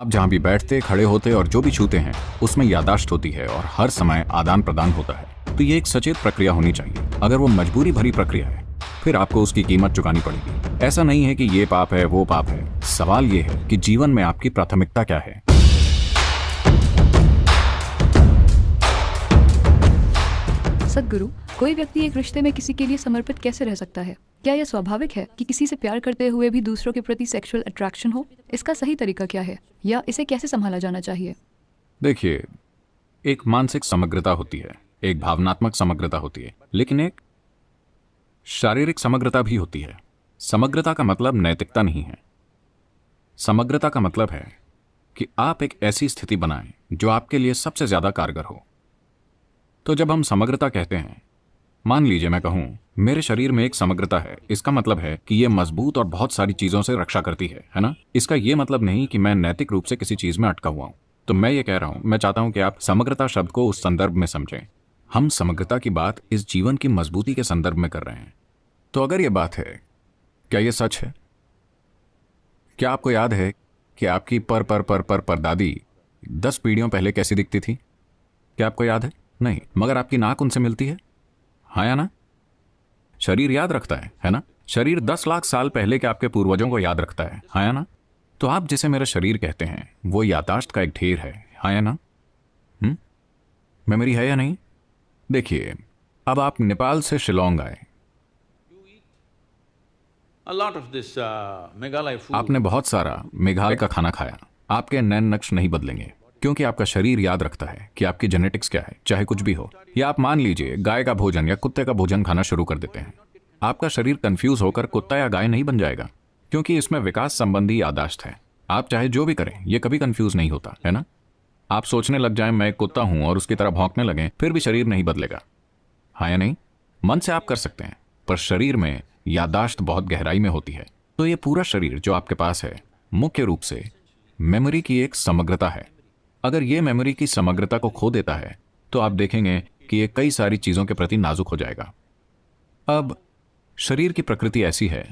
आप जहाँ भी बैठते, खड़े होते और जो भी छूते हैं उसमें याददाश्त होती है और हर समय आदान प्रदान होता है। तो ये एक सचेत प्रक्रिया होनी चाहिए। अगर वो मजबूरी भरी प्रक्रिया है फिर आपको उसकी कीमत चुकानी पड़ेगी। ऐसा नहीं है कि ये पाप है वो पाप है, सवाल ये है कि जीवन में आपकी प्राथमिकता क्या है। सद्गुरु, कोई व्यक्ति एक रिश्ते में किसी के लिए समर्पित कैसे रह सकता है? क्या यह स्वाभाविक है कि किसी से प्यार करते हुए भी दूसरों के प्रति सेक्सुअल अट्रैक्शन हो? इसका सही तरीका क्या है या इसे कैसे संभाला जाना चाहिए? देखिए, एक मानसिक समग्रता होती है, एक भावनात्मक समग्रता होती है, लेकिन एक शारीरिक समग्रता भी होती है। समग्रता का मतलब नैतिकता नहीं है। समग्रता का मतलब है कि आप एक ऐसी स्थिति बनाएं जो आपके लिए सबसे ज्यादा कारगर हो। तो जब हम समग्रता कहते हैं, मान लीजिए मैं कहूं मेरे शरीर में एक समग्रता है, इसका मतलब है कि यह मजबूत और बहुत सारी चीजों से रक्षा करती है ना। इसका यह मतलब नहीं कि मैं नैतिक रूप से किसी चीज में अटका हुआ हूं। तो मैं ये कह रहा हूं, मैं चाहता हूं कि आप समग्रता शब्द को उस संदर्भ में समझें। हम समग्रता की बात इस जीवन की मजबूती के संदर्भ में कर रहे हैं। तो अगर यह बात है, क्या यह सच है? क्या आपको याद है कि आपकी परदादी 10 पीढ़ियों पहले कैसी दिखती थी? क्या आपको याद है? नहीं, मगर आपकी नाक उनसे मिलती है, हाँ या ना? शरीर याद रखता है ना? शरीर 10 लाख साल पहले के आपके पूर्वजों को याद रखता है, हाँ या ना? तो आप जिसे मेरा शरीर कहते हैं वो याददाश्त का एक ढेर है, हाँ या ना? मेमोरी है या नहीं? देखिए, अब आप नेपाल से शिलोंग आए, आपने बहुत सारा मेघालय का खाना खाया। आपके नैन नक्श नहीं बदलेंगे क्योंकि आपका शरीर याद रखता है कि आपकी जेनेटिक्स क्या है, चाहे कुछ भी हो। या आप मान लीजिए गाय का भोजन या कुत्ते का भोजन खाना शुरू कर देते हैं, आपका शरीर कंफ्यूज होकर कुत्ता या गाय नहीं बन जाएगा, क्योंकि इसमें विकास संबंधी याददाश्त है। आप चाहे जो भी करें ये कभी कंफ्यूज नहीं होता, है ना? आप सोचने लग जाएं मैं एक कुत्ता हूं और उसकी तरह भौंकने लगें, फिर भी शरीर नहीं बदलेगा, हाँ या नहीं? मन से आप कर सकते हैं, पर शरीर में याददाश्त बहुत गहराई में होती है। तो ये पूरा शरीर जो आपके पास है मुख्य रूप से मेमोरी की एक समग्रता है। अगर ये मेमोरी की समग्रता को खो देता है तो आप देखेंगे कि ये कई सारी चीजों के प्रति नाजुक हो जाएगा। अब शरीर की प्रकृति ऐसी है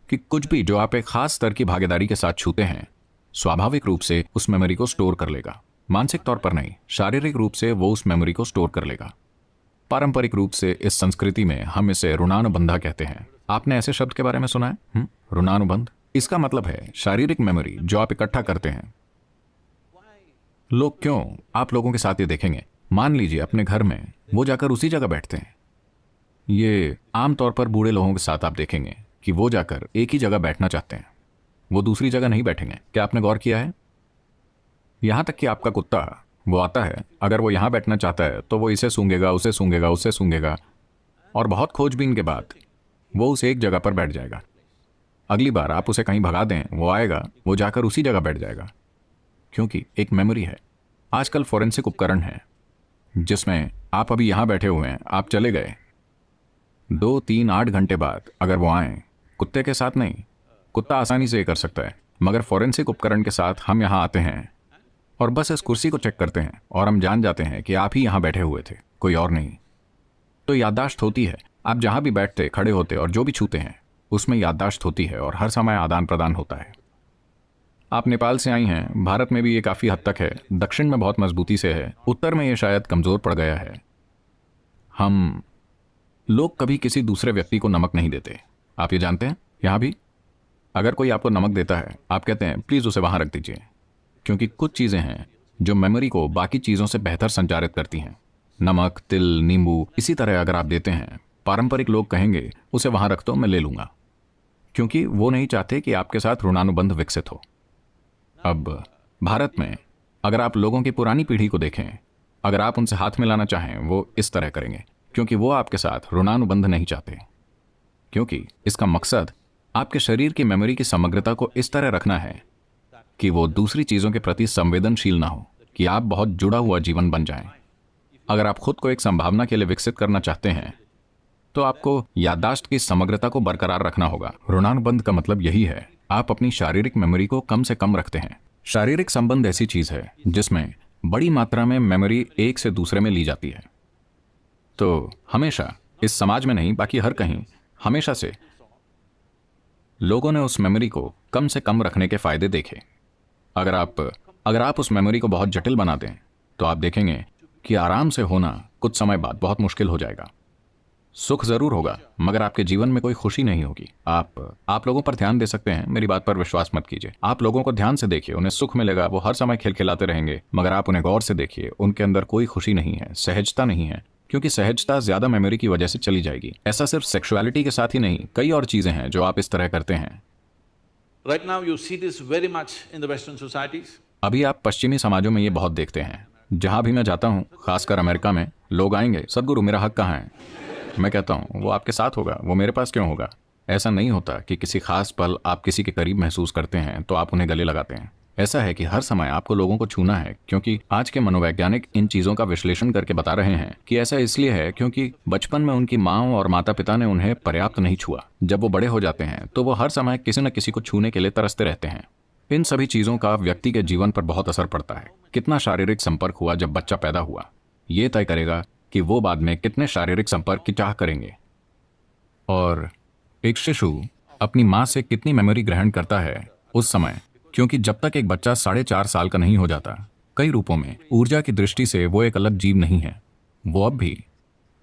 कि कुछ भी जो आप एक खास स्तर की भागीदारी के साथ छूते हैं स्वाभाविक रूप से उस मेमोरी को स्टोर कर लेगा। मानसिक तौर पर नहीं, शारीरिक रूप से वो उस मेमोरी को स्टोर कर लेगा। पारंपरिक रूप से इस संस्कृति में हम इसे ऋणानुबंध कहते हैं। आपने ऐसे शब्द के बारे में सुना है? ऋणानुबंध, इसका मतलब है शारीरिक मेमोरी जो आप इकट्ठा करते हैं। लोग क्यों, आप लोगों के साथ ये देखेंगे, मान लीजिए अपने घर में वो जाकर उसी जगह बैठते हैं। ये आमतौर पर बूढ़े लोगों के साथ आप देखेंगे कि वो जाकर एक ही जगह बैठना चाहते हैं, वो दूसरी जगह नहीं बैठेंगे। क्या आपने गौर किया है? यहां तक कि आपका कुत्ता वो आता है, अगर वो यहां बैठना चाहता है तो वो इसे सूंघेगा, उसे सूंघेगा, उसे सूंघेगा, और बहुत खोजबीन के बाद वो उस एक जगह पर बैठ जाएगा। अगली बार आप उसे कहीं भगा दें, वो आएगा, वो जाकर उसी जगह बैठ जाएगा, क्योंकि एक मेमोरी है। आजकल फोरेंसिक उपकरण है जिसमें आप अभी यहां बैठे हुए हैं, आप चले गए 2, 3, 8 घंटे बाद अगर वो आए, कुत्ते के साथ नहीं, कुत्ता आसानी से ये कर सकता है, मगर फोरेंसिक उपकरण के साथ हम यहां आते हैं और बस इस कुर्सी को चेक करते हैं और हम जान जाते हैं कि आप ही यहां बैठे हुए थे, कोई और नहीं। तो याददाश्त होती है, आप जहां भी बैठते, खड़े होते और जो भी छूते हैं उसमें याददाश्त होती है और हर समय आदान प्रदान होता है। आप नेपाल से आई हैं, भारत में भी ये काफी हद तक है, दक्षिण में बहुत मजबूती से है, उत्तर में ये शायद कमजोर पड़ गया है। हम लोग कभी किसी दूसरे व्यक्ति को नमक नहीं देते, आप ये जानते हैं? यहां भी अगर कोई आपको नमक देता है आप कहते हैं प्लीज उसे वहां रख दीजिए, क्योंकि कुछ चीजें हैं जो मेमोरी को बाकी चीजों से बेहतर संचारित करती हैं। नमक, तिल, नींबू, इसी तरह अगर आप देते हैं, पारंपरिक लोग कहेंगे उसे वहां रख दो, मैं ले लूंगा, क्योंकि वो नहीं चाहते कि आपके साथ ऋणानुबंध विकसित हो। अब भारत में अगर आप लोगों की पुरानी पीढ़ी को देखें, अगर आप उनसे हाथ मिलाना चाहें वो इस तरह करेंगे, क्योंकि वो आपके साथ ऋणानुबंध नहीं चाहते, क्योंकि इसका मकसद आपके शरीर की मेमोरी की समग्रता को इस तरह रखना है कि वो दूसरी चीजों के प्रति संवेदनशील ना हो, कि आप बहुत जुड़ा हुआ जीवन बन जाएं। अगर आप खुद को एक संभावना के लिए विकसित करना चाहते हैं तो आपको याददाश्त की समग्रता को बरकरार रखना होगा। ऋणानुबंध का मतलब यही है, आप अपनी शारीरिक मेमोरी को कम से कम रखते हैं। शारीरिक संबंध ऐसी चीज है जिसमें बड़ी मात्रा में मेमोरी एक से दूसरे में ली जाती है। तो हमेशा, इस समाज में नहीं बाकी हर कहीं, हमेशा से लोगों ने उस मेमोरी को कम से कम रखने के फायदे देखे। अगर आप अगर आप उस मेमोरी को बहुत जटिल बना दें तो आप देखेंगे कि आराम से होना कुछ समय बाद बहुत मुश्किल हो जाएगा। सुख जरूर होगा मगर आपके जीवन में कोई खुशी नहीं होगी। आप लोगों पर ध्यान दे सकते हैं, मेरी बात पर विश्वास मत कीजिए। आप लोगों को ध्यान से देखिए, उन्हें सुख मिलेगा, वो हर समय खिलखिलाते रहेंगे, मगर आप उन्हें गौर से देखिए, उनके अंदर कोई खुशी नहीं है, सहजता नहीं है, क्योंकि सहजता ज्यादा मेमोरी की वजह से चली जाएगी। ऐसा सिर्फ सेक्सुअलिटी के साथ ही नहीं, कई और चीजें हैं जो आप इस तरह करते हैं। Right now you see this very much in the Western societies. अभी आप पश्चिमी समाजों में ये बहुत देखते हैं। जहां भी मैं जाता हूं, खासकर अमेरिका में, लोग आएंगे, सदगुरु मेरा हक कहाँ है? मैं कहता हूं वो आपके साथ होगा, वो मेरे पास क्यों होगा? ऐसा नहीं होता कि किसी खास पल आप किसी के करीब महसूस करते हैं तो आप उन्हें गले लगाते हैं। ऐसा है कि हर समय आपको लोगों को छूना है, क्योंकि आज के मनोवैज्ञानिक इन चीजों का विश्लेषण करके बता रहे हैं कि ऐसा इसलिए है क्योंकि बचपन में उनकी माँ और माता पिता ने उन्हें पर्याप्त नहीं छुआ। जब वो बड़े हो जाते हैं तो वो हर समय किसी न किसी को छूने के लिए तरसते रहते हैं। इन सभी चीजों का व्यक्ति के जीवन पर बहुत असर पड़ता है। कितना शारीरिक संपर्क हुआ जब बच्चा पैदा हुआ, ये तय करेगा कि वो बाद में कितने शारीरिक संपर्क की चाह करेंगे। और एक शिशु अपनी माँ से कितनी मेमोरी ग्रहण करता है उस समय, क्योंकि जब तक एक बच्चा 4.5 साल का नहीं हो जाता, कई रूपों में ऊर्जा की दृष्टि से वो एक अलग जीव नहीं है, वो अब भी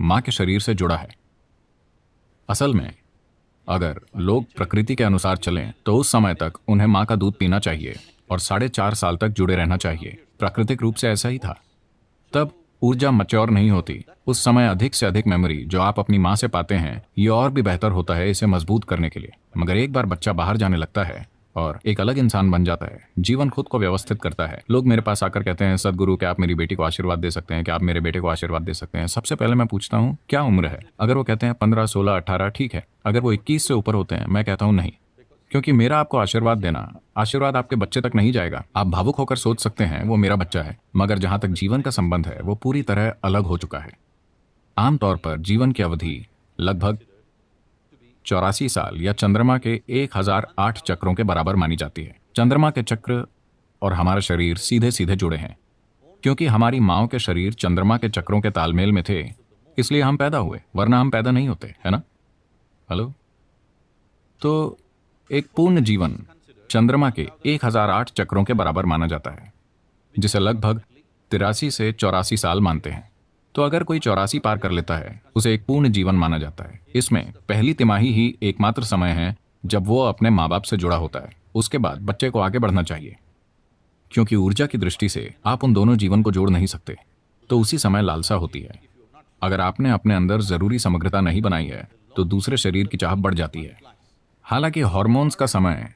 माँ के शरीर से जुड़ा है। असल में अगर लोग प्रकृति के अनुसार चलें तो उस समय तक उन्हें माँ का दूध पीना चाहिए और 4.5 साल तक जुड़े रहना चाहिए। प्राकृतिक रूप से ऐसा ही था। तब ऊर्जा मैच्योर नहीं होती। उस समय अधिक से अधिक मेमोरी जो आप अपनी माँ से पाते हैं, ये और भी बेहतर होता है इसे मजबूत करने के लिए। मगर एक बार बच्चा बाहर जाने लगता है और एक अलग इंसान बन जाता है, जीवन खुद को व्यवस्थित करता है। लोग मेरे पास आकर कहते हैं, सदगुरु क्या आप मेरी बेटी को आशीर्वाद दे सकते हैं? क्या आप मेरे बेटे को आशीर्वाद दे सकते हैं? सबसे पहले मैं पूछता हूँ क्या उम्र है? अगर वो कहते हैं 15, 16, 18, ठीक है। अगर वो 21 से ऊपर होते हैं, मैं कहता हूँ नहीं, क्योंकि मेरा आपको आशीर्वाद देना, आशीर्वाद आपके बच्चे तक नहीं जाएगा। आप भावुक होकर सोच सकते हैं वो मेरा बच्चा है, मगर जहां तक जीवन का संबंध है वो पूरी तरह अलग हो चुका है। आमतौर पर जीवन की अवधि लगभग 84 साल या चंद्रमा के 1008 चक्रों के बराबर मानी जाती है। चंद्रमा के चक्र और हमारा शरीर सीधे सीधे जुड़े हैं, क्योंकि हमारी माँओं के शरीर चंद्रमा के चक्रों के तालमेल में थे, इसलिए हम पैदा हुए, वरना हम पैदा नहीं होते, है ना? हेलो? तो एक पूर्ण जीवन चंद्रमा के 1008 चक्रों के बराबर माना जाता है, जिसे लगभग 83 से 84 साल मानते हैं। तो अगर कोई 84 पार कर लेता है, उसे एक पूर्ण जीवन माना जाता है। इसमें पहली तिमाही ही एकमात्र समय है जब वो अपने माँ बाप से जुड़ा होता है। उसके बाद बच्चे को आगे बढ़ना चाहिए, क्योंकि ऊर्जा की दृष्टि से आप उन दोनों जीवन को जोड़ नहीं सकते। तो उसी समय लालसा होती है। अगर आपने अपने अंदर जरूरी समग्रता नहीं बनाई है तो दूसरे शरीर की चाह बढ़ जाती है। हालांकि हार्मोन्स का समय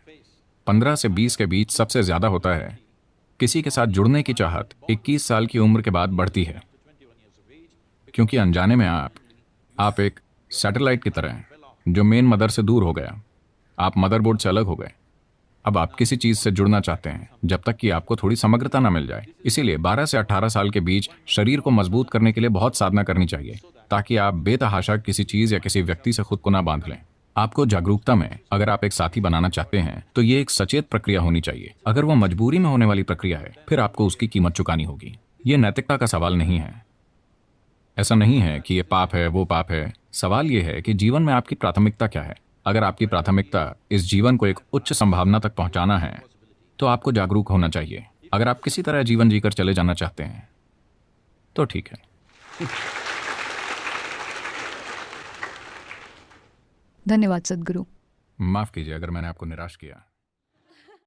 15 से 20 के बीच सबसे ज्यादा होता है। किसी के साथ जुड़ने की चाहत 21 साल की उम्र के बाद बढ़ती है, क्योंकि अनजाने में आप एक सैटेलाइट की तरह हैं जो मेन मदर से दूर हो गया। आप मदरबोर्ड से अलग हो गए। अब आप किसी चीज से जुड़ना चाहते हैं जब तक कि आपको थोड़ी समग्रता ना मिल जाए। इसीलिए 12 से 18 साल के बीच शरीर को मजबूत करने के लिए बहुत साधना करनी चाहिए, ताकि आप बेतहाशा किसी चीज या किसी व्यक्ति से खुद को ना बांध लें। आपको जागरूकता में अगर आप एक साथी बनाना चाहते हैं तो ये एक सचेत प्रक्रिया होनी चाहिए। अगर वो मजबूरी में होने वाली प्रक्रिया है, फिर आपको उसकी कीमत चुकानी होगी। ये नैतिकता का सवाल नहीं है। ऐसा नहीं है कि ये पाप है, वो पाप है। सवाल ये है कि जीवन में आपकी प्राथमिकता क्या है। अगर आपकी प्राथमिकता इस जीवन को एक उच्च संभावना तक पहुंचाना है तो आपको जागरूक होना चाहिए। अगर आप किसी तरह जीवन जीकर चले जाना चाहते हैं तो ठीक है। धन्यवाद सदगुरु। माफ कीजिए अगर मैंने आपको निराश किया।